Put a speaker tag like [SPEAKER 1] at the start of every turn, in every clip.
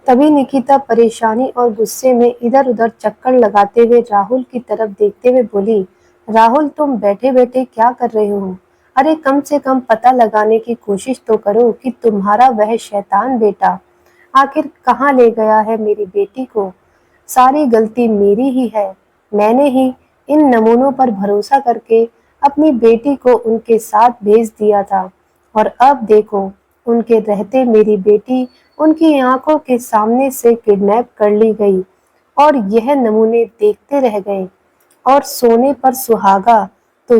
[SPEAKER 1] तभी निकिता परेशानी और गुस्से में इधर उधर चक्कर लगाते हुए राहुल की तरफ देखते हुए बोली, राहुल तुम बैठे बैठे क्या कर रहे हो? अरे कम से कम पता लगाने की कोशिश तो करो कि तुम्हारा वह शैतान बेटा आखिर कहाँ ले गया है मेरी बेटी को। सारी गलती मेरी ही है। मैंने ही इन नमूनों पर भरोसा करके अपनी बेटी को उनके साथ भेज दिया था और अब देखो उनके रहते मेरी बेटी उनकी आंखों के सामने से किडनैप कर ली गई और यह नमूने देखते रह गए। और सोने पर सुहागा तो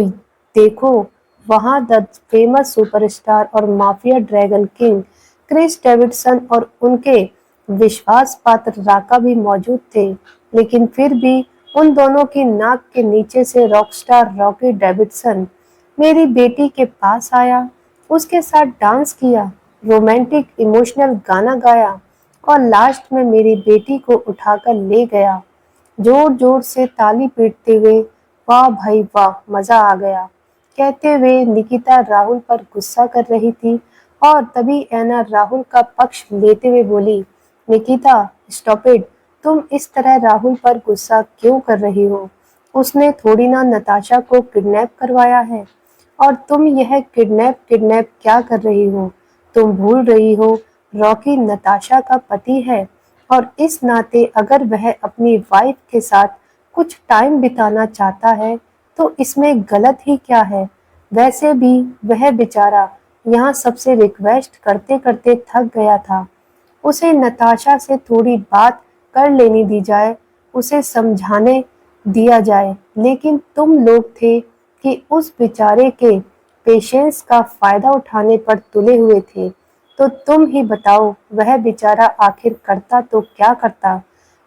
[SPEAKER 1] देखो वहां द फेमस सुपरस्टार और mafia dragon king Chris Davidson और उनके विश्वास पात्र राका भी मौजूद थे, लेकिन फिर भी उन दोनों की नाक के नीचे से रॉकस्टार रॉकी डेविडसन मेरी बेटी के पास आया, उसके साथ डांस किया, रोमांटिक इमोशनल गाना गाया और लास्ट में मेरी बेटी को उठाकर ले गया, जोर जोर से ताली पीटते हुए। वाह भाई वाह, मजा आ गया कहते हुए निकिता राहुल पर गुस्सा कर रही थी और तभी ऐना राहुल का पक्ष लेते हुए बोली, निकिता स्टॉप इट, तुम इस तरह राहुल पर गुस्सा क्यों कर रही हो? उसने थोड़ी ना नताशा को किडनैप करवाया है और तुम यह किडनैप किडनैप क्या कर रही हो? तुम भूल रही हो रॉकी नताशा का पति है और इस नाते अगर वह अपनी वाइफ के साथ कुछ टाइम बिताना चाहता है तो इसमें गलत ही क्या है? वैसे भी वह बेचारा यहाँ सबसे रिक्वेस्ट करते करते थक गया था। उसे नताशा से थोड़ी बात कर लेनी दी जाए, उसे समझाने दिया जाए, लेकिन तुम लोग थे कि उस बेचारे के पेशेंस का फायदा उठाने पर तुले हुए थे। तो तुम ही बताओ वह बेचारा आखिर करता तो क्या करता?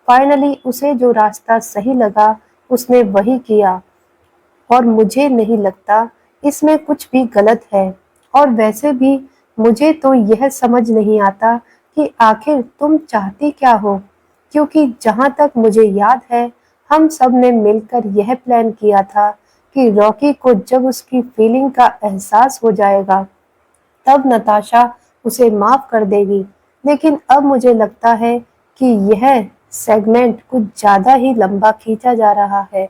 [SPEAKER 1] फाइनली उसे जो रास्ता सही लगा उसने वही किया और मुझे नहीं लगता इसमें कुछ भी गलत है। और वैसे भी मुझे तो यह समझ नहीं आता कि आखिर तुम चाहती क्या हो, क्योंकि जहाँ तक मुझे याद है हम सब ने मिलकर यह प्लान किया था कि रॉकी को जब उसकी फीलिंग का एहसास हो जाएगा तब नताशा उसे माफ कर देगी। लेकिन अब मुझे लगता है कि यह सेगमेंट कुछ ज़्यादा ही लंबा खींचा जा रहा है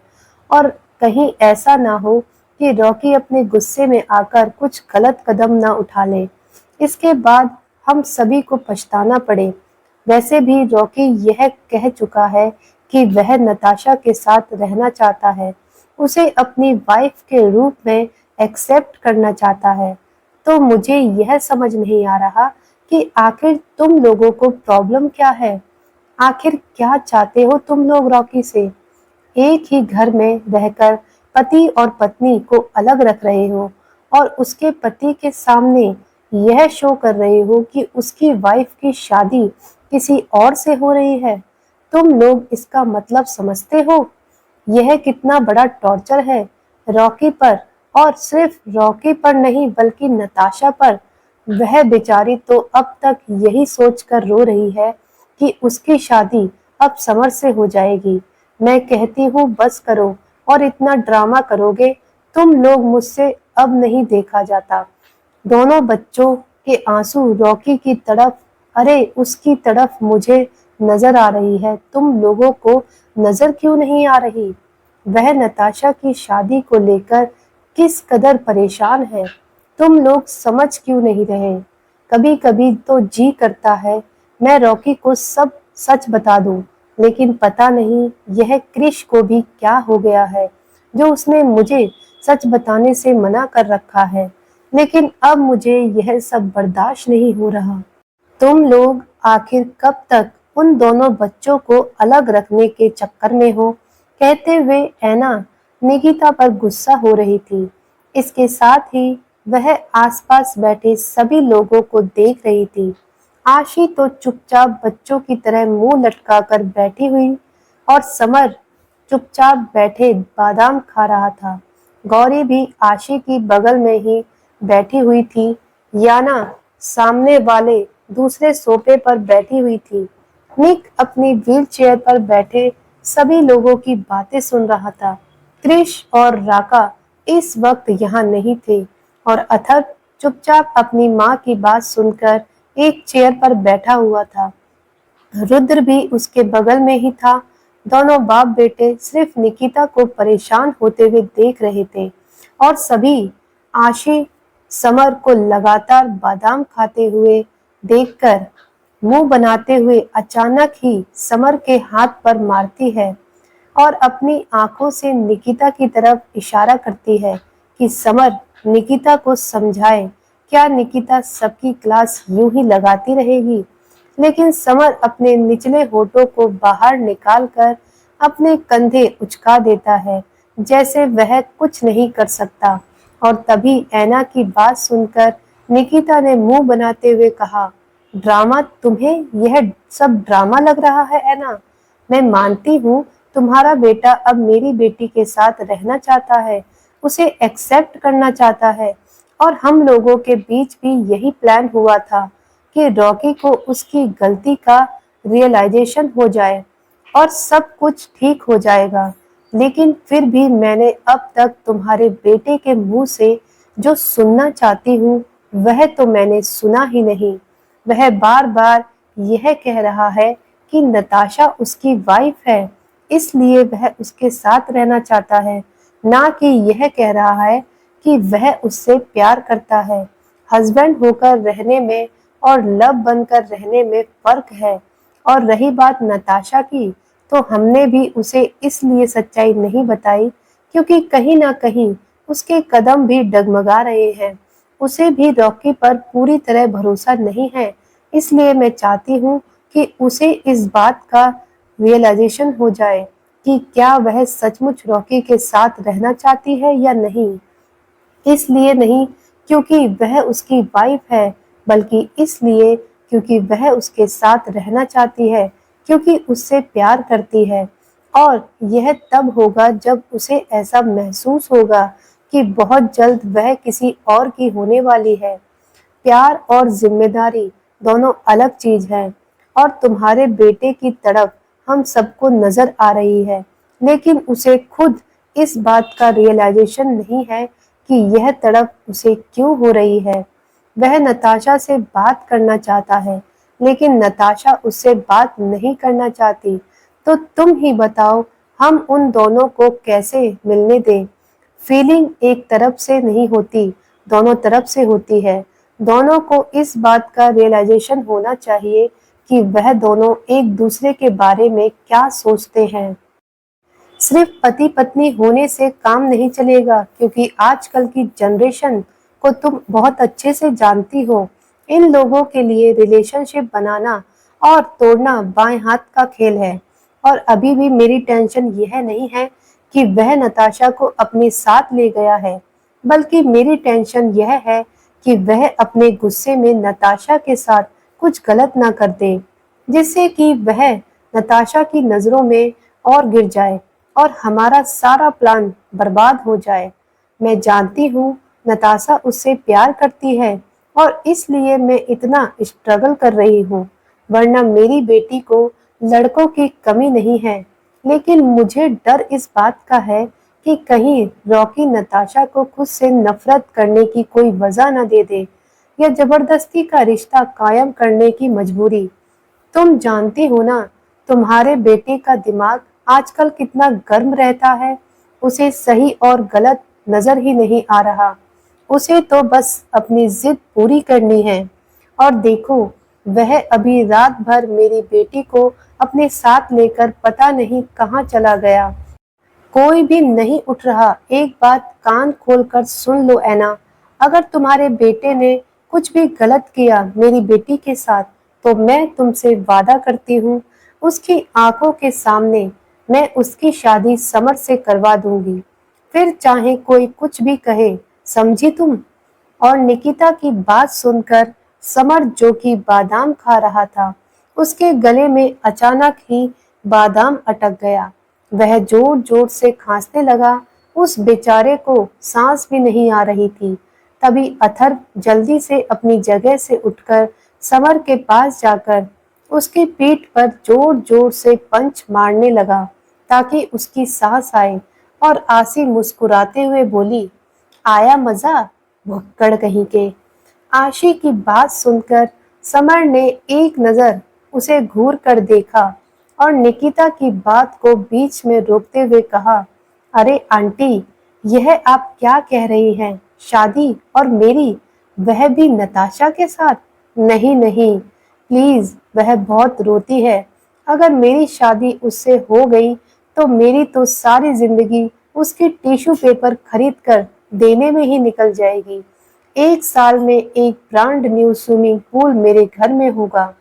[SPEAKER 1] और कहीं ऐसा ना हो कि रॉकी अपने गुस्से में आकर कुछ गलत कदम ना उठा ले, इसके बाद हम सभी को पछताना पड़े। वैसे भी रॉकी यह कह चुका है कि वह नताशा के साथ रहना चाहता है, उसे अपनी वाइफ के रूप में एक्सेप्ट करना चाहता है। तो मुझे यह समझ नहीं आ रहा कि आखिर तुम लोगों को प्रॉब्लम क्या है? आखिर क्या चाहते हो तुम लोग रॉकी से? एक ही घर में रहकर पति और पत्नी को अलग रख रहे हो और उसके पति के सामने यह शो कर रहे हो कि उसकी वाइफ की शादी किसी और से हो रही है। तुम लोग इसका मतलब समझते हो? यह कितना बड़ा टॉर्चर है रॉकी पर, और सिर्फ रॉकी पर नहीं बल्कि नताशा पर। वह बेचारी तो अब तक यही सोचकर रो रही है कि उसकी शादी अब समर से हो जाएगी। मैं कहती हूँ बस करो, और इतना ड्रामा करोगे तुम लोग मुझसे अब नहीं देखा जाता। दोनों बच्चों के आंसू रॉकी की तरफ, अरे उसकी तरफ मुझे नजर आ रही है, तुम लोगों को नजर क्यों नहीं आ रही? वह नताशा की शादी को लेकर किस कदर परेशान है, तुम लोग समझ क्यों नहीं रहे? कभी कभी तो जी करता है मैं रॉकी को सब सच बता दूं, लेकिन पता नहीं यह क्रिश को भी क्या हो गया है जो उसने मुझे सच बताने से मना कर रखा है। लेकिन अब मुझे यह सब बर्दाश्त नहीं हो रहा। तुम लोग आखिर कब तक उन दोनों बच्चों को अलग रखने के चक्कर में हो? कहते हुए ऐना निकिता पर गुस्सा हो रही थी। इसके साथ ही वह आसपास बैठे सभी लोगों को देख रही थी। आशी तो चुपचाप बच्चों की तरह मुंह लटकाकर बैठी हुई और समर चुपचाप बैठे बादाम खा रहा था। गौरी भी आशी की बगल में ही बैठी हुई थी। याना सामने वाले दूसरे सोफे पर बैठी हुई थी। निक अपनी व्हीलचेयर पर बैठे सभी लोगों की बातें सुन रहा था। क्रिश और राका इस वक्त यहाँ नहीं थे और अथर्व चुपचाप अपनी माँ की बात सुनकर एक चेयर पर बैठा हुआ था। रुद्र भी उसके बगल में ही था। दोनों बाप बेटे सिर्फ निकिता को परेशान होते हुए देख रहे थे और सभी आशी समर को लगातार बादाम खाते हुए देखकर मुंह बनाते हुए अचानक ही समर के हाथ पर मारती है और अपनी आंखों से निकिता की तरफ इशारा करती है कि समर निकिता को समझाए। क्या निकिता सबकी क्लास यूं ही लगाती रहेगी? लेकिन समर अपने निचले होठों को बाहर निकालकर अपने कंधे उचका देता है, जैसे वह कुछ नहीं कर सकता। और तभी ऐना की बात सुनकर निकिता ने मुंह बनाते हुए कहा, ड्रामा? तुम्हें यह सब ड्रामा लग रहा है ऐना? मैं मानती हूँ तुम्हारा बेटा अब मेरी बेटी के साथ रहना चाहता है, उसे एक्सेप्ट करना चाहता है और हम लोगों के बीच भी यही प्लान हुआ था कि रॉकी को उसकी गलती का रियलाइजेशन हो जाए और सब कुछ ठीक हो जाएगा। लेकिन फिर भी मैंने अब तक तुम्हारे बेटे के मुंह से जो सुनना चाहती हूँ वह तो मैंने सुना ही नहीं। वह बार बार यह कह रहा है कि नताशा उसकी वाइफ है, इसलिए वह उसके साथ रहना चाहता है, ना कि यह कह रहा है कि वह उससे प्यार करता है। हस्बैंड होकर रहने में और लव बनकर रहने में फर्क है। और रही बात नताशा की, तो हमने भी उसे इसलिए सच्चाई नहीं बताई क्योंकि कहीं ना कहीं उसके कदम भी डगमगा रहे हैं। उसे भी रॉकी पर पूरी तरह भरोसा नहीं है, इसलिए मैं चाहती हूँ कि उसे इस बात का रियलाइजेशन हो जाए कि क्या वह सचमुच रॉकी के साथ रहना चाहती है या नहीं। इसलिए नहीं क्योंकि वह उसकी वाइफ है, बल्कि इसलिए क्योंकि वह उसके साथ रहना चाहती है, क्योंकि उससे प्यार करती है। और यह तब होगा जब उसे ऐसा महसूस होगा कि बहुत जल्द वह किसी और की होने वाली है। प्यार और जिम्मेदारी दोनों अलग चीज है और तुम्हारे बेटे की तड़प हम सबको नजर आ रही है, लेकिन उसे खुद इस बात का रियलाइजेशन नहीं है कि यह तड़प उसे क्यों हो रही है। वह नताशा से बात करना चाहता है, लेकिन नताशा उससे बात नहीं करना चाहती। तो तुम ही बताओ, हम उन दोनों को कैसे मिलने दें? फीलिंग एक तरफ से नहीं होती, दोनों तरफ से होती है। दोनों को इस बात का रियलाइजेशन होना चाहिए कि वह दोनों एक दूसरे के बारे में क्या सोचते हैं। सिर्फ पति पत्नी होने से काम नहीं चलेगा, क्योंकि आजकल की जनरेशन को तुम बहुत अच्छे से जानती हो। इन लोगों के लिए रिलेशनशिप बनाना और तोड़ना बाएं हाथ का खेल है। और अभी भी मेरी टेंशन यह नहीं है कि वह नताशा को अपने साथ ले गया है, बल्कि मेरी टेंशन यह है कि वह अपने गुस्से में नताशा के साथ कुछ गलत ना कर दे, जिससे कि वह नताशा की नजरों में और गिर जाए और हमारा सारा प्लान बर्बाद हो जाए। मैं जानती हूँ नताशा उससे प्यार करती है और इसलिए मैं इतना स्ट्रगल कर रही हूँ, वरना मेरी बेटी को लड़कों की कमी नहीं है। लेकिन मुझे डर इस बात का है कि कहीं रॉकी नताशा को खुद से नफरत करने की कोई वजह न दे दे या जबरदस्ती का रिश्ता कायम करने की मजबूरी। तुम जानती हो ना, तुम्हारे बेटे का दिमाग आजकल कितना गर्म रहता है। उसे सही और गलत नजर ही नहीं आ रहा। उसे तो बस अपनी जिद पूरी करनी है। और देखो, वह अभी रात भर मेरी बेटी को अपने साथ लेकर पता नहीं कहाँ चला गया। कोई भी नहीं उठ रहा। एक बात कान खोलकर सुन लो ऐना, अगर तुम्हारे बेटे ने कुछ भी गलत किया मेरी बेटी के साथ, तो मैं तुमसे वादा करती हूँ उसकी आंखों के सामने मैं उसकी शादी समर से करवा दूंगी। फिर चाहे कोई कुछ भी कहे, समझी तुम? और निकिता की बात सुनकर समर, जो कि बादाम खा रहा था, उसके गले में अचानक ही बादाम अटक गया। वह जोर जोर से खांसने लगा। उस बेचारे को सांस भी नहीं आ रही थी। तभी अथर्व जल्दी से अपनी जगह से उठकर समर के पास जाकर उसकी पीठ पर जोर जोर से पंच मारने लगा ताकि उसकी सांस आए। और आसी मुस्कुराते हुए बोली, आया मजा, भुक्कड़ कहीं के। आशी की बात सुनकर समर ने एक नजर उसे घूर कर देखा और निकिता की बात को बीच में रोकते हुए कहा, अरे आंटी, यह आप क्या कह रही हैं? शादी और मेरी, वह भी नताशा के साथ? नहीं नहीं, प्लीज, वह बहुत रोती है। अगर मेरी शादी उससे हो गई तो मेरी तो सारी जिंदगी उसकी टिश्यू पेपर खरीद कर देने में ही निकल जाएगी। 1 साल में एक ब्रांड न्यू स्विमिंग पूल मेरे घर में होगा।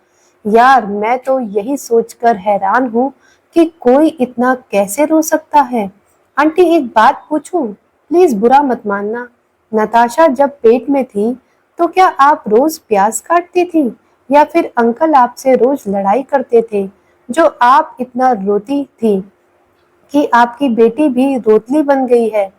[SPEAKER 1] यार, मैं तो यही सोचकर हैरान हूँ कि कोई इतना कैसे रो सकता है। आंटी, एक बात पूछूं? प्लीज बुरा मत मानना। नताशा जब पेट में थी तो क्या आप रोज प्याज काटती थी, या फिर अंकल आपसे रोज लड़ाई करते थे जो आप इतना रोती थी कि आपकी बेटी भी रोतली बन गई है?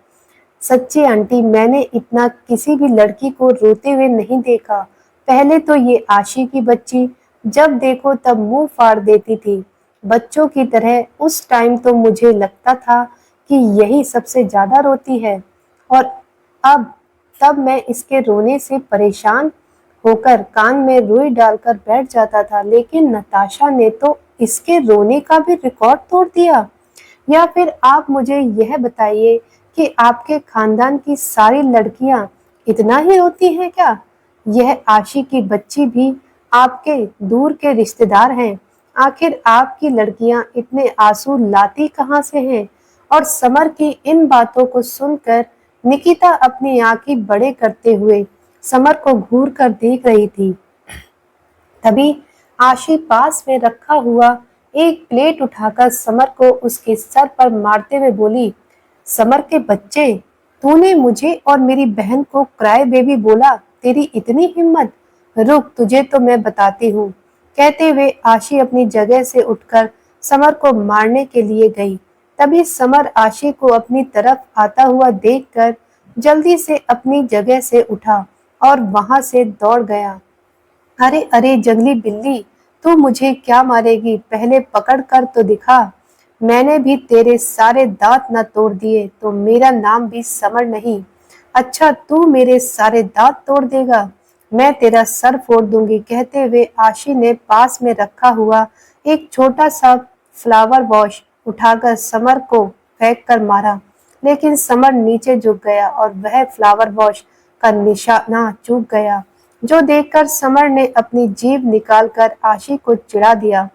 [SPEAKER 1] सच्ची आंटी, मैंने इतना किसी भी लड़की को रोते हुए नहीं देखा। पहले तो ये आशी की बच्ची, जब देखो तब मुंह फाड़ देती थी बच्चों की तरह। उस टाइम तो मुझे लगता था कि यही सबसे ज्यादा रोती है, और अब तब मैं इसके रोने से परेशान होकर कान में रुई डालकर बैठ जाता था, लेकिन नताशा ने तो इसके रोने का भी रिकॉर्ड तोड़ दिया। या फिर आप मुझे यह बताइए कि आपके खानदान की सारी लड़कियां इतना ही रोती हैं क्या? यह आशी की बच्ची भी आपके दूर के रिश्तेदार हैं। आखिर आपकी लड़कियां इतने आंसू लाती कहाँ से हैं? और समर की इन बातों को सुनकर निकिता अपनी आंखें बड़े करते हुए समर को घूर कर देख रही थी। तभी आशी पास में रखा हुआ एक प्लेट उठाकर समर को उसके सर पर मारते हुए बोली, समर के बच्चे, तूने मुझे और मेरी बहन को क्राई बेबी बोला? तेरी इतनी हिम्मत? रुक, तुझे तो मैं बताती हूँ। कहते हुए आशी अपनी जगह से उठकर समर को मारने के लिए गई। तभी समर आशी को अपनी तरफ आता हुआ देखकर जल्दी से अपनी जगह से उठा और वहां से दौड़ गया। अरे अरे जंगली बिल्ली, तू मुझे क्या मारेगी? पहले पकड़ कर तो दिखा। मैंने भी तेरे सारे दांत न तोड़ दिए तो मेरा नाम भी समर नहीं। अच्छा, तू मेरे सारे दांत तोड़ देगा? मैं तेरा सर फोड़ दूंगी। कहते हुए आशी ने पास में रखा हुआ एक छोटा सा फ्लावर वॉश उठाकर समर को फेंक कर मारा, लेकिन समर नीचे झुक गया और वह फ्लावर वॉश का निशाना चूक गया, जो देखकर समर ने अपनी जीभ निकालकर आशी को चिढ़ा दिया।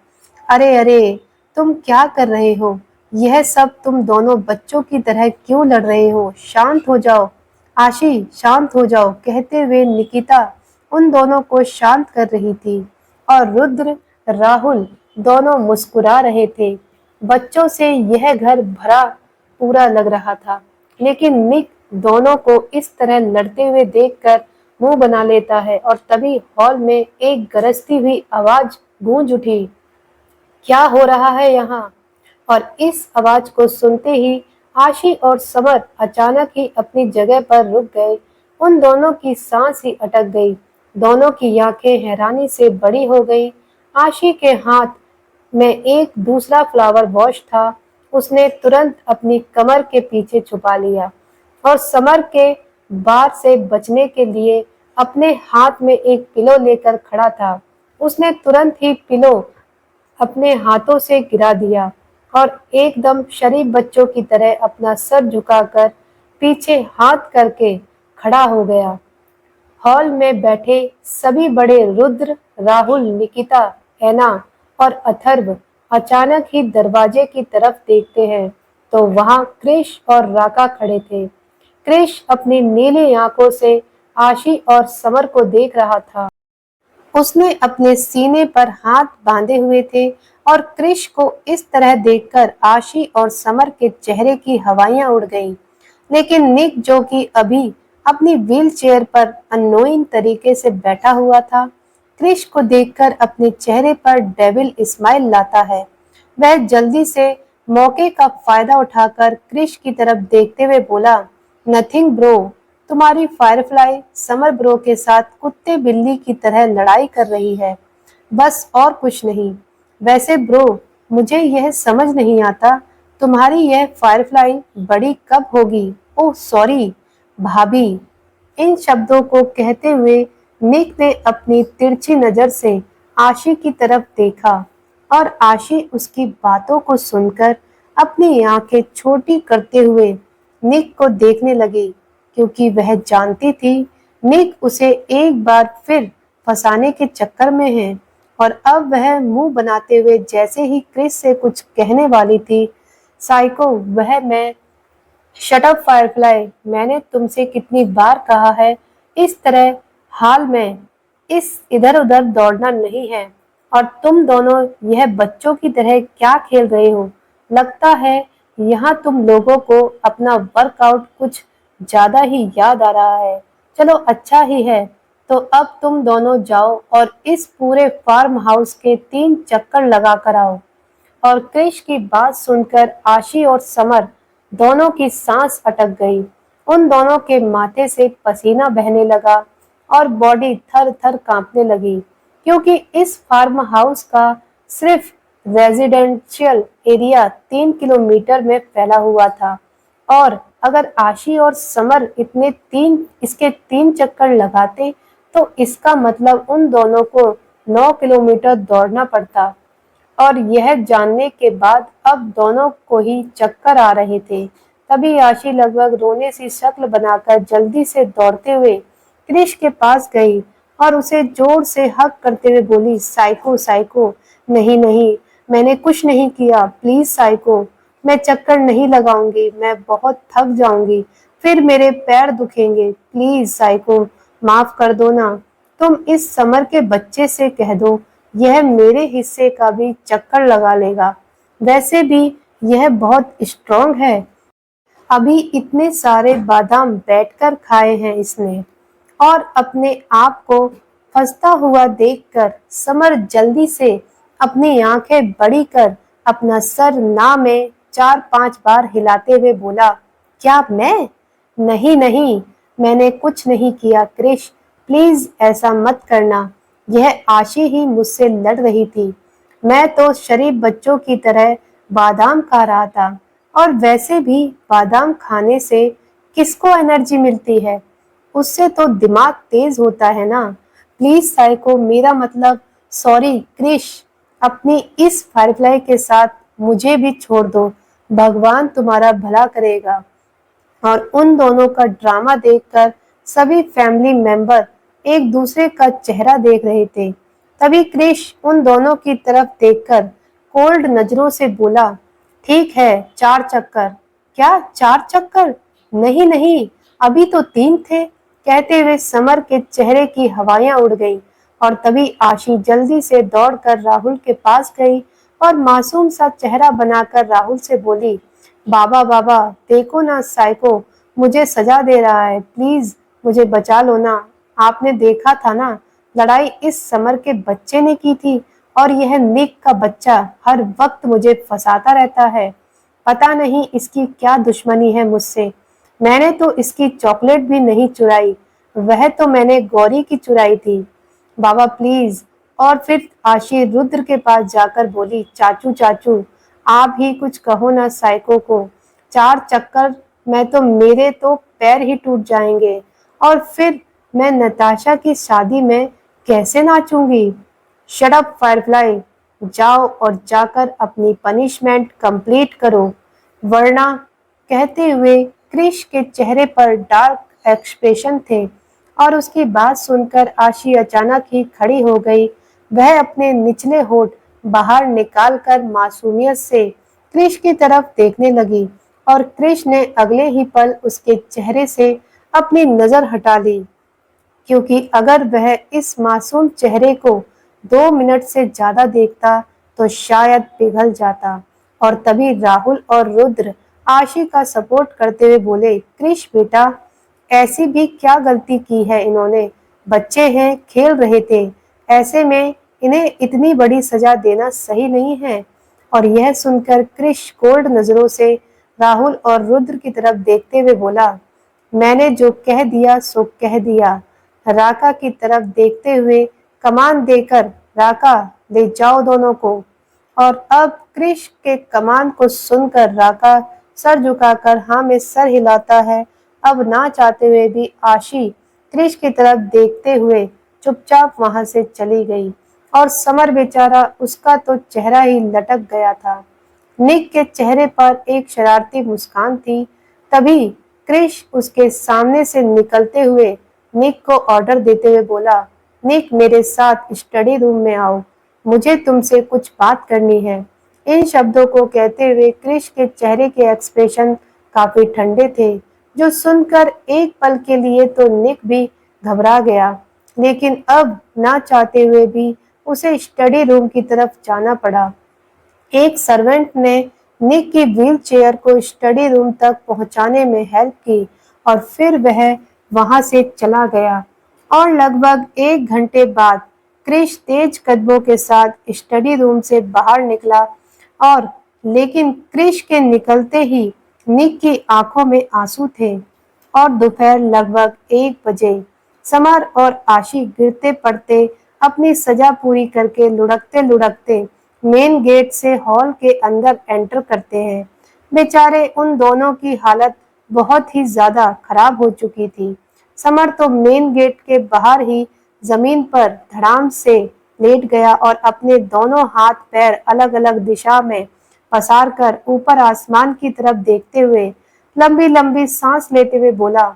[SPEAKER 1] अरे अरे, तुम क्या कर रहे हो? यह सब तुम दोनों बच्चों की तरह क्यों लड़ रहे हो? शांत हो जाओ आशी, शांत हो जाओ। कहते हुए निकिता उन दोनों को शांत कर रही थी और रुद्र, राहुल दोनों मुस्कुरा रहे थे। बच्चों से यह घर भरा पूरा लग रहा था, लेकिन निक दोनों को इस तरह लड़ते हुए देखकर मुंह बना लेता है। और तभी हॉल में एक गरजती हुई आवाज गूंज उठी, क्या हो रहा है यहाँ? और इस आवाज को सुनते ही आशी और समर अचानक ही अपनी जगह पर रुक गए। उन दोनों की सांस ही अटक गई। दोनों की आंखें हैरानी से बड़ी हो गई। आशी के हाथ में एक दूसरा फ्लावर वॉश था। उसने तुरंत अपनी कमर के पीछे छुपा लिया और समर के बार से बचने के लिए अपने हाथ में एक पिलो लेकर खड़ा था। उसने तुरंत ही पिलो अपने हाथों से गिरा दिया और एकदम शरीफ बच्चों की तरह अपना सर झुकाकर पीछे हाथ करके खड़ा हो गया। हॉल में बैठे सभी बड़े रुद्र, राहुल, निकिता, ऐना और अथर्व अचानक ही दरवाजे की तरफ देखते हैं तो वहां क्रिश और राका खड़े थे। क्रिश अपनी नीली आंखों से आशी और समर को देख रहा था। उसने अपने सीने पर हाथ बांधे हुए थे और क्रिश को इस तरह देखकर आशी और समर के चेहरे की हवाइयां उड़ गईं। लेकिन निक, जो कि अभी अपनी व्हील चेयर पर अननोइंग तरीके से बैठा हुआ था, क्रिश को देखकर अपने चेहरे पर डेविल स्माइल लाता है। वह जल्दी से मौके का फायदा उठाकर क्रिश की तरफ देखते हुए बोला, नथिंग ब्रो, तुम्हारी फायरफ्लाई समर ब्रो के साथ कुत्ते बिल्ली की तरह लड़ाई कर रही है, बस और कुछ नहीं। वैसे ब्रो, मुझे यह समझ नहीं आता, तुम्हारी यह फायरफ्लाई बड़ी कब होगी? ओह सॉरी भाभी। इन शब्दों को कहते हुए निक ने अपनी तिरछी नजर से आशी की तरफ देखा और आशी उसकी बातों को सुनकर अपनी आंखें छोटी करते हुए निक को देखने लगी, क्योंकि वह जानती थी निक उसे एक बार फिर फंसाने के चक्कर में है। और अब वह मुंह बनाते हुए जैसे ही क्रिस से कुछ कहने वाली थी, साइको वह मैं शट अप फायरफ्लाई, मैंने तुमसे कितनी बार कहा है इस तरह हाल में इस इधर उधर दौड़ना नहीं है। और तुम दोनों यह बच्चों की तरह क्या खेल रहे हो? लगता है यहाँ तुम लोगों को अपना वर्कआउट कुछ ज्यादा ही याद आ रहा है। चलो अच्छा ही है, तो अब तुम दोनों जाओ और इस पूरे फार्म हाउस के 3 चक्कर लगा कर आओ। और क्रिश की बात सुनकर आशी और समर दोनों की सांस अटक गई। उन दोनों के माथे से पसीना बहने लगा और बॉडी थर थर कांपने लगी, क्योंकि इस फार्म हाउस का सिर्फ रेजिडेंशियल एरिया 3 किलोमीटर में फैला हुआ था। और अगर आशी और समर इसके 3 चक्कर लगाते तो इसका मतलब उन दोनों को 9 किलोमीटर दौड़ना पड़ता। और यह जानने के बाद अब दोनों को ही चक्कर आ रहे थे। तभी आशी लगभग रोने सी शक्ल बनाकर जल्दी से दौड़ते हुए क्रिश के पास गई और उसे जोर से हक करते हुए बोली, साइको साइको, नहीं नहीं, मैंने कुछ नहीं किया, प्लीज साइको, मैं चक्कर नहीं लगाऊंगी, मैं बहुत थक जाऊंगी, फिर मेरे पैर दुखेंगे, प्लीज साइको, माफ कर दो ना। तुम इस समर के बच्चे से कह दो यह मेरे हिस्से का भी चक्कर लगा लेगा। वैसे भी यह बहुत स्ट्रांग है, अभी इतने सारे बादाम बैठकर खाए हैं इसने। और अपने आप को फंसता हुआ देखकर समर जल्दी से अपनी आंखें बड़ी कर अपना सर ना में 4-5 बार हिलाते हुए बोला, क्या मैं? नहीं नहीं, मैंने कुछ नहीं किया क्रिश, प्लीज ऐसा मत करना। यह आशी ही मुझसे लड़ रही थी, मैं तो शरीफ बच्चों की तरह बादाम खा रहा था। और वैसे भी बादाम खाने से किसको एनर्जी मिलती है? उससे तो दिमाग तेज होता है ना। प्लीज साइको, मेरा मतलब, सॉरी क्रिश, अपनी इस फायरफ्लाई के साथ मुझे भी छोड़ दो, भगवान तुम्हारा भला करेगा। और उन दोनों का ड्रामा देखकर सभी फैमिली मेंबर एक दूसरे का चेहरा देख रहे थे। तभी क्रिश उन दोनों की तरफ देखकर कोल्ड नजरों से बोला, ठीक है 4 चक्कर। क्या 4 चक्कर? नहीं नहीं, अभी तो 3 थे। कहते हुए समर के चेहरे की हवाएं उड़ गईं। और तभी आशी जल्दी से दौड़कर राहुल के पास गई और मासूम सा चेहरा बनाकर राहुल से बोली, बाबा बाबा देखो ना, साइको मुझे सजा दे रहा है, प्लीज मुझे बचा लो ना। आपने देखा था ना, लड़ाई इस समर के बच्चे ने की थी और यह निक का बच्चा हर वक्त मुझे फंसाता रहता है। पता नहीं इसकी क्या दुश्मनी है मुझसे। मैंने तो इसकी चॉकलेट भी नहीं चुराई, वह तो मैंने गौरी की चुराई थी। बाबा प्लीज। और फिर आशी रुद्र के पास जाकर बोली, चाचू चाचू आप ही कुछ कहो ना साइको को, 4 चक्कर मैं तो, मेरे तो पैर ही टूट जाएंगे। और फिर मैं नताशा की शादी में कैसे नाचूंगी? शट अप फायरफ्लाई, जाओ और जाकर अपनी पनिशमेंट कंप्लीट करो, वरना। कहते हुए क्रिश के चेहरे पर डार्क एक्सप्रेशन थे और उसकी बात सुनकर आशी अचानक ही खड़ी हो गई। वह अपने निचले होठ बाहर निकालकर मासूमियत से क्रिश की तरफ देखने लगी और क्रिश ने अगले ही पल उसके चेहरे से अपनी नजर हटा ली, क्योंकि अगर वह इस मासूम चेहरे को 2 मिनट से ज्यादा देखता तो शायद पिघल जाता। और तभी राहुल और रुद्र आशी का सपोर्ट करते हुए बोले, क्रिश बेटा, ऐसी भी क्या गलती की है इन्होंने? बच्चे हैं, खेल रहे थे, ऐसे में इन्हें इतनी बड़ी सजा देना सही नहीं है। और यह सुनकर क्रिश कोल्ड नजरों से राहुल और रुद्र की तरफ देखते हुए बोला, मैंने जो कह दिया सो कह दिया। राका की तरफ देखते हुए कमान देकर, राका ले जाओ दोनों को। और अब क्रिश के कमान को सुनकर राका सर झुकाकर हाँ में सर हिलाता है। अब ना चाहते हुए भी आशी क्रिश की तरफ देखते हुए चुपचाप वहां से चली गई। और समर बेचारा, उसका तो चेहरा ही लटक गया था। निक के चेहरे पर एक शरारती मुस्कान थी। तभी क्रिश उसके सामने से निकलते हुए निक को ऑर्डर देते हुए बोला, निक मेरे साथ स्टडी रूम में आओ, मुझे तुमसे कुछ बात करनी है। इन शब्दों को कहते हुए क्रिश के चेहरे के एक्सप्रेशन काफी ठंडे थे, जो सुनकर एक पल के लिए तो निक भी घबरा गया, लेकिन अब ना चाहते हुए भी उसे स्टडी रूम की तरफ जाना पड़ा। एक सर्वेंट ने निक की व्हील चेयर को स्टडी रूम तक पहुंचाने में हेल्प की और फिर वह वहां से चला गया। और लगभग 1 घंटे बाद क्रिश तेज कदमों के साथ स्टडी रूम से बाहर निकला, और लेकिन क्रिश के निकलते ही निक की आंखों में आंसू थे। और दोपहर लगभग 1 बजे समर और आशी गिरते पड़ते अपनी सजा पूरी करके लुढ़कते लुढ़कते मेन गेट से हॉल के अंदर एंटर करते हैं। बेचारे उन दोनों की हालत बहुत ही ज्यादा खराब हो चुकी थी। समर तो मेन गेट के बाहर ही जमीन पर धड़ाम से लेट गया और अपने दोनों हाथ पैर अलग अलग दिशा में पसार कर ऊपर आसमान की तरफ देखते हुए लंबी लंबी सांस लेते हुए बोला,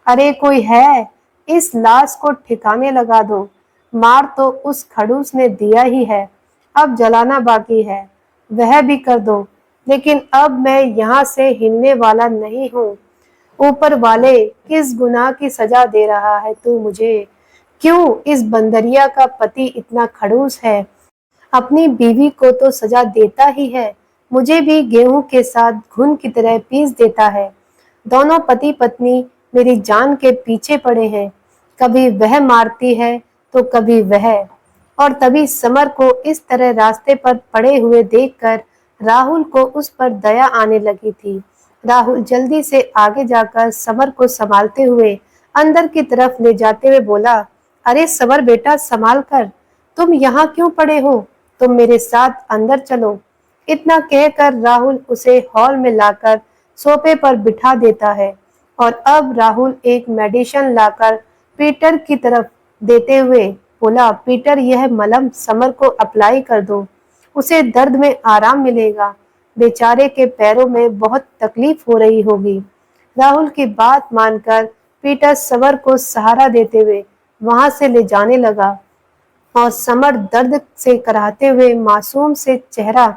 [SPEAKER 1] अरे कोई है, इस लाश को ठिकाने लगा दो। मार तो उस खड़ूस ने दिया ही है, अब जलाना बाकी है, वह भी कर दो। लेकिन अब मैं यहाँ से हिलने वाला नहीं हूँ। ऊपर वाले, किस गुनाह की सजा दे रहा है तू मुझे? क्यों इस बंदरिया का पति इतना खड़ूस है? अपनी बीवी को तो सजा देता ही है, मुझे भी गेहूं के साथ घुन की तरह पीस देता है। दोनों पति पत्नी मेरी जान के पीछे पड़े हैं, कभी वह मारती है तो कभी वह। और तभी समर को इस तरह रास्ते पर पड़े हुए देखकर राहुल को उस पर दया आने लगी थी। राहुल जल्दी से आगे जाकर समर को संभालते हुए अंदर की तरफ ले जाते हुए बोला, अरे समर बेटा, संभाल कर, तुम यहाँ क्यों पड़े हो? तुम मेरे साथ अंदर चलो। इतना कहकर राहुल उसे हॉल में लाकर सोफे पर बिठा देता है। और अब राहुल एक मेडिसिन लाकर पीटर की तरफ देते हुए बोला, पीटर यह मलहम समर को अप्लाई कर दो, उसे दर्द में आराम मिलेगा, बेचारे के पैरों में बहुत तकलीफ हो रही होगी। राहुल की बात मानकर पीटर समर को सहारा देते हुए वहां से ले जाने लगा, और समर दर्द से कराहते हुए मासूम से चेहरा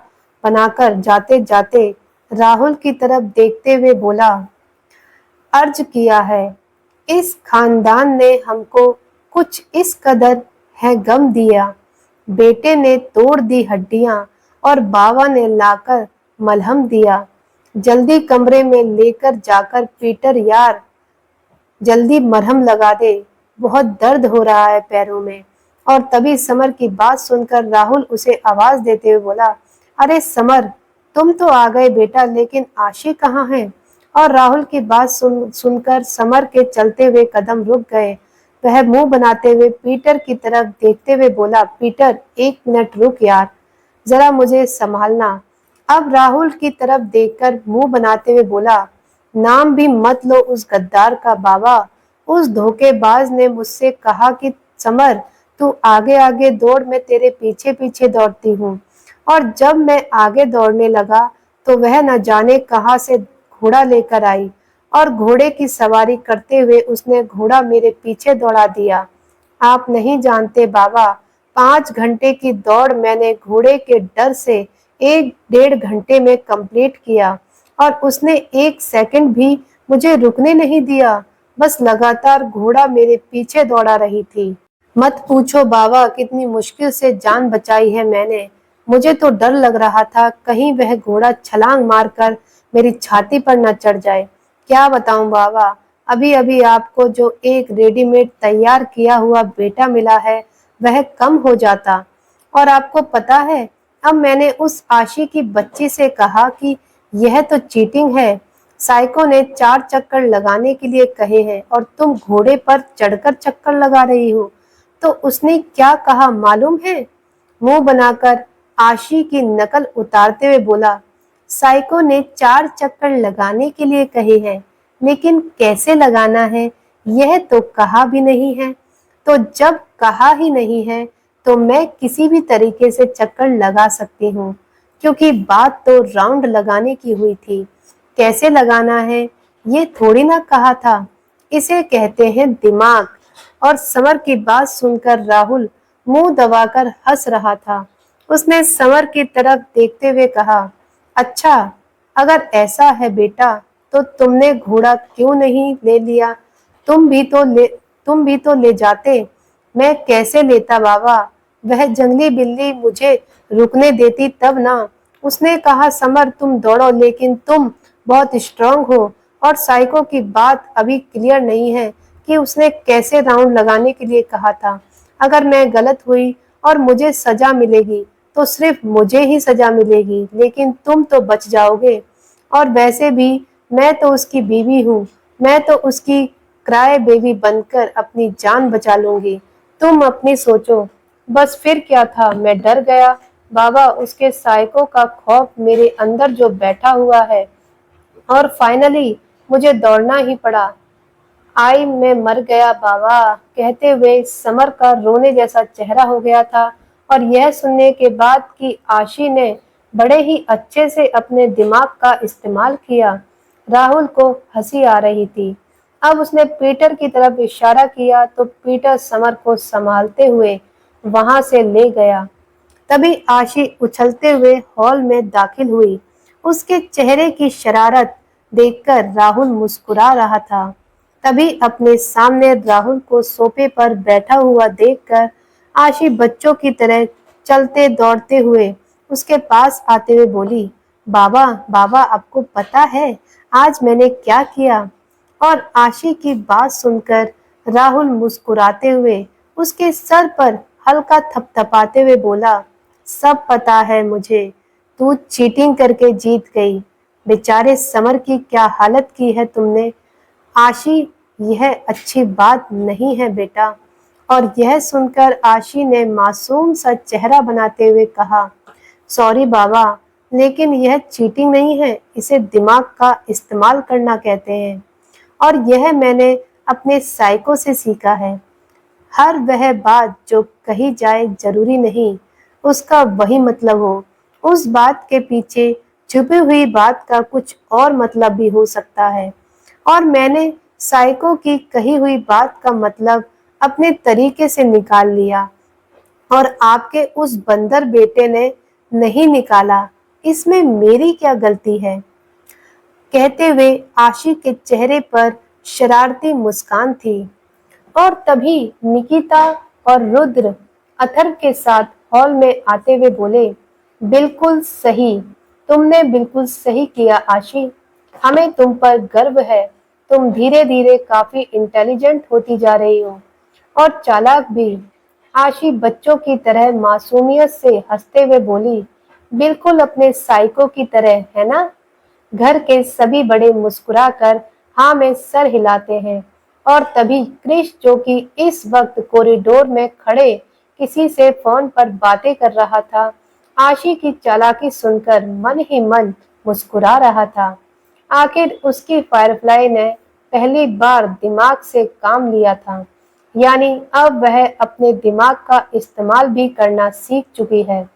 [SPEAKER 1] बनाकर जाते जाते राहुल की तरफ देखते हुए बोला, अर्ज किया है, इस खानदान ने हमको कुछ इस कदर है गम दिया, बेटे ने तोड़ दी हड्डियां और बाबा ने लाकर मलहम दिया। जल्दी कमरे में लेकर जाकर पीटर यार, जल्दी मरहम लगा दे, बहुत दर्द हो रहा है पैरों में। और तभी समर की बात सुनकर राहुल उसे आवाज देते हुए बोला, अरे समर, तुम तो आ गए बेटा, लेकिन आशी कहाँ है? और राहुल की बात सुनकर समर के चलते हुए कदम रुक गए। वह मुंह बनाते हुए पीटर की तरफ देखते हुए बोला, पीटर 1 मिनट रुक यार, जरा मुझे संभालना। अब राहुल की तरफ देखकर मुंह बनाते हुए बोला, नाम भी मत लो उस गद्दार का बाबा। उस धोखेबाज ने मुझसे कहा कि समर तू आगे आगे दौड़, मैं तेरे पीछे पीछे दौड़ती हूँ। और जब मैं आगे दौड़ने लगा तो वह न जाने कहां से घोड़ा लेकर आई, और घोड़े की सवारी करते हुए उसने घोड़ा मेरे पीछे दौड़ा दिया। आप नहीं जानते बाबा, 5 घंटे की दौड़ मैंने घोड़े के डर से 1 डेढ़ घंटे में कंप्लीट किया, और उसने 1 सेकंड भी मुझे रुकने नहीं दिया, बस लगातार घोड़ा मेरे पीछे दौड़ा रही थी। मत पूछो बाबा, कितनी मुश्किल से जान बचाई है मैंने। मुझे तो डर लग रहा था कहीं वह घोड़ा छलांग मारकर मेरी छाती पर न चढ़ जाए। क्या बताऊं बाबा, अभी अभी आपको जो एक रेडीमेड तैयार किया हुआ बेटा मिला है वह कम हो जाता। और आपको पता है, अब मैंने उस आशी की बच्ची से कहा कि यह तो चीटिंग है, साइको ने 4 चक्कर लगाने के लिए कहे हैं और तुम घोड़े पर चढ़कर चक्कर लगा रही हो। तो उसने क्या कहा मालूम है? मुंह बनाकर आशी की नकल उतारते हुए बोला, साइको ने 4 चक्कर लगाने के लिए कहे हैं, लेकिन कैसे लगाना है यह तो कहा भी नहीं है। तो जब कहा ही नहीं है तो मैं किसी भी तरीके से चक्कर लगा सकती हूँ, क्योंकि बात तो राउंड लगाने की हुई थी। कैसे लगाना है ये थोड़ी ना कहा था। इसे कहते हैं दिमाग। और समर की बात सुनकर राहुल मुंह दबाकर हंस रहा था। उसने समर की तरफ देखते हुए कहा, अच्छा, अगर ऐसा है बेटा, तो तुमने घोड़ा क्यों नहीं ले लिया? तुम भी तो ले तुम भी तो ले जाते। मैं कैसे लेता बाबा? वह जंगली बिल्ली मुझे रुकने देती तब ना। उसने कहा, समर तुम दौड़ो, लेकिन तुम बहुत स्ट्रांग हो। और साइको की बात अभी क्लियर नहीं है कि उसने कैसे राउंड लगाने के लिए कहा था। अगर मैं गलत हुई और मुझे सजा मिलेगी तो सिर्फ मुझे ही सजा मिलेगी, लेकिन तुम तो बच जाओगे। और वैसे भी मैं तो उसकी बीवी हूँ। मैं तो उसकी क्राय बेबी बनकर अपनी जान बचा लूंगी। तुम अपनी सोचो। बस फिर क्या था, मैं डर गया बाबा। उसके साइको का खौफ मेरे अंदर जो बैठा हुआ है, और फाइनली मुझे दौड़ना ही पड़ा। आई मैं मर गया बाबा। कहते हुए समर का रोने जैसा चेहरा हो गया था। और यह सुनने के बाद कि आशी ने बड़े ही अच्छे से अपने दिमाग का इस्तेमाल किया, राहुल को हंसी आ रही थी। अब उसने पीटर की तरफ इशारा किया तो पीटर समर को संभालते हुए वहां से ले गया। तभी आशी उछलते हुए हॉल में दाखिल हुई। उसके चेहरे की शरारत देखकर राहुल मुस्कुरा रहा था। तभी अपने सामने राहुल को सोफे पर बैठा हुआ देखकर आशी बच्चों की तरह चलते दौड़ते हुए उसके पास आते हुए बोली, बाबा बाबा, आपको पता है आज मैंने क्या किया? और आशी की बात सुनकर राहुल मुस्कुराते हुए उसके सर पर हल्का थपथपाते हुए बोला, सब पता है मुझे। तू चीटिंग करके जीत गई। बेचारे समर की क्या हालत की है तुमने। आशी, यह अच्छी बात नहीं है बेटा। और यह सुनकर आशी ने मासूम सा चेहरा बनाते हुए कहा, सॉरी बाबा, लेकिन यह चीटिंग नहीं है, इसे दिमाग का इस्तेमाल करना कहते हैं। और यह मैंने अपने साइको से सीखा है। हर वह बात जो कही जाए जरूरी नहीं उसका वही मतलब हो। उस बात के पीछे छुपी हुई बात का कुछ और मतलब भी हो सकता है। और मैंने साइको की कही हुई बात का मतलब अपने तरीके से निकाल लिया, और आपके उस बंदर बेटे ने नहीं निकाला। इसमें मेरी क्या गलती है? कहते हुए आशिक के चेहरे पर शरारती मुस्कान थी। और तभी निकिता और रुद्र अथर्व के साथ हॉल में आते हुए बोले, बिल्कुल सही, तुमने बिल्कुल सही किया आशी। हमें तुम पर गर्व है। तुम धीरे धीरे काफी इंटेलिजेंट होती जा रही हो, और चालाक भी। आशी बच्चों की तरह मासूमियत से हंसते हुए बोली, बिल्कुल अपने साइको की तरह, है ना? घर के सभी बड़े मुस्कुराकर हाँ में सर हिलाते हैं। और तभी क्रिश, जो कि इस वक्त कॉरिडोर में खड़े किसी से फोन पर बातें कर रहा था, आशी की चालाकी सुनकर मन ही मन मुस्कुरा रहा था। आखिर उसकी फायरफ्लाई ने पहली बार दिमाग से काम लिया था। यानी अब वह अपने दिमाग का इस्तेमाल भी करना सीख चुकी है।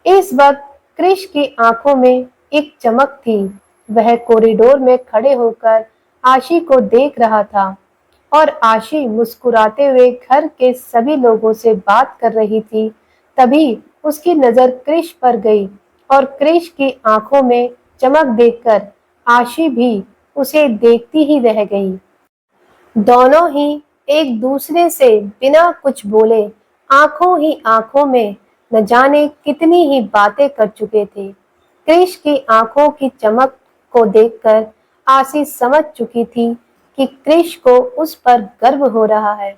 [SPEAKER 1] इस वक्त क्रिश की आंखों में एक चमक थी। वह कॉरिडोर में खड़े होकर आशी को देख रहा था, और आशी मुस्कुराते हुए घर के सभी लोगों से बात कर रही थी। तभी उसकी नजर क्रिश पर गई, और क्रिश की आंखों में चमक देखकर आशी भी उसे देखती ही रह गई। दोनों ही एक दूसरे से बिना कुछ बोले आंखों ही आंखों में न जाने कितनी ही बातें कर चुके थे। क्रिश की आंखों की चमक को देखकर आशी समझ चुकी थी कि क्रिश को उस पर गर्व हो रहा है,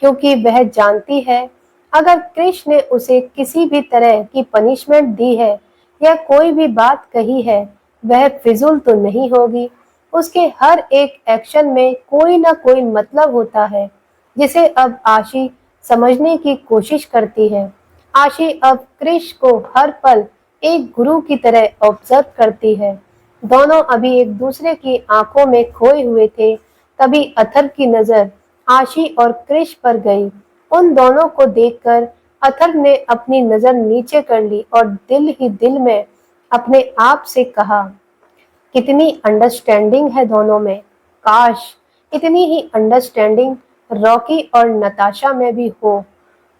[SPEAKER 1] क्योंकि वह जानती है अगर क्रिश ने उसे किसी भी तरह की पनिशमेंट दी है या कोई भी बात कही है, वह फिजूल तो नहीं होगी। उसके हर एक एक्शन में कोई ना कोई मतलब होता है, जिसे अब आशी समझने की कोशिश करती है। आशी अब क्रिश को हर पल एक गुरु की तरह ऑब्जर्व करती है। दोनों अभी एक दूसरे की आंखों में खोए हुए थे। तभी अथर्व की नजर आशी और क्रिश पर गई। उन दोनों को देखकर अथर्व ने अपनी नजर नीचे कर ली और दिल ही दिल में अपने आप से कहा, कितनी अंडरस्टैंडिंग है दोनों में। काश इतनी ही अंडरस्टैंडिंग रॉकी और नताशा में भी हो।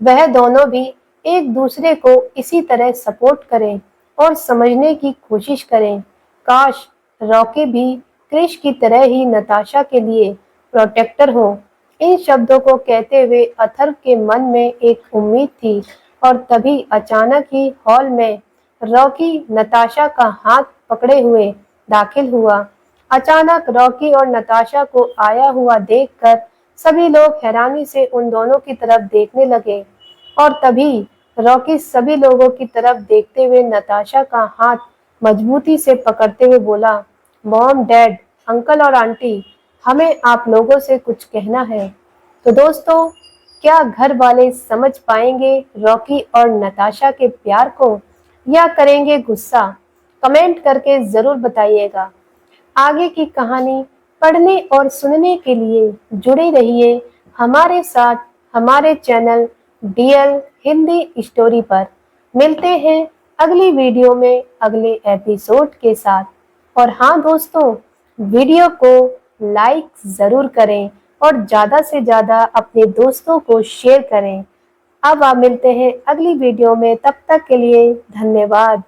[SPEAKER 1] वह दोनों भी एक दूसरे को इसी तरह सपोर्ट करें और समझने की कोशिश करें। काश रॉकी भी क्रिश की तरह ही नताशा के लिए प्रोटेक्टर हो। इन शब्दों को कहते हुए अथर्व के मन में एक उम्मीद थी और तभी अचानक ही हॉल में रॉकी नताशा का हाथ पकड़े हुए दाखिल हुआ। अचानक रॉकी और नताशा को आया हुआ देखकर सभी लोग हैरानी से उन दोनों की तरफ देखने लगे और तभी रॉकी सभी लोगों की तरफ देखते हुए नताशा का हाथ मजबूती से पकड़ते हुए बोला, मॉम, डैड, अंकल और आंटी, हमें आप लोगों से कुछ कहना है। तो दोस्तों, क्या घर वाले समझ पाएंगे रॉकी और नताशा के प्यार को या करेंगे गुस्सा? कमेंट करके जरूर बताइएगा। आगे की कहानी पढ़ने और सुनने के लिए जुड़े रहिए हमारे साथ हमारे चैनल डीएल हिंदी स्टोरी पर। मिलते हैं अगली वीडियो में अगले एपिसोड के साथ। और हाँ दोस्तों, वीडियो को लाइक ज़रूर करें और ज़्यादा से ज़्यादा अपने दोस्तों को शेयर करें। अब आप मिलते हैं अगली वीडियो में, तब तक के लिए धन्यवाद।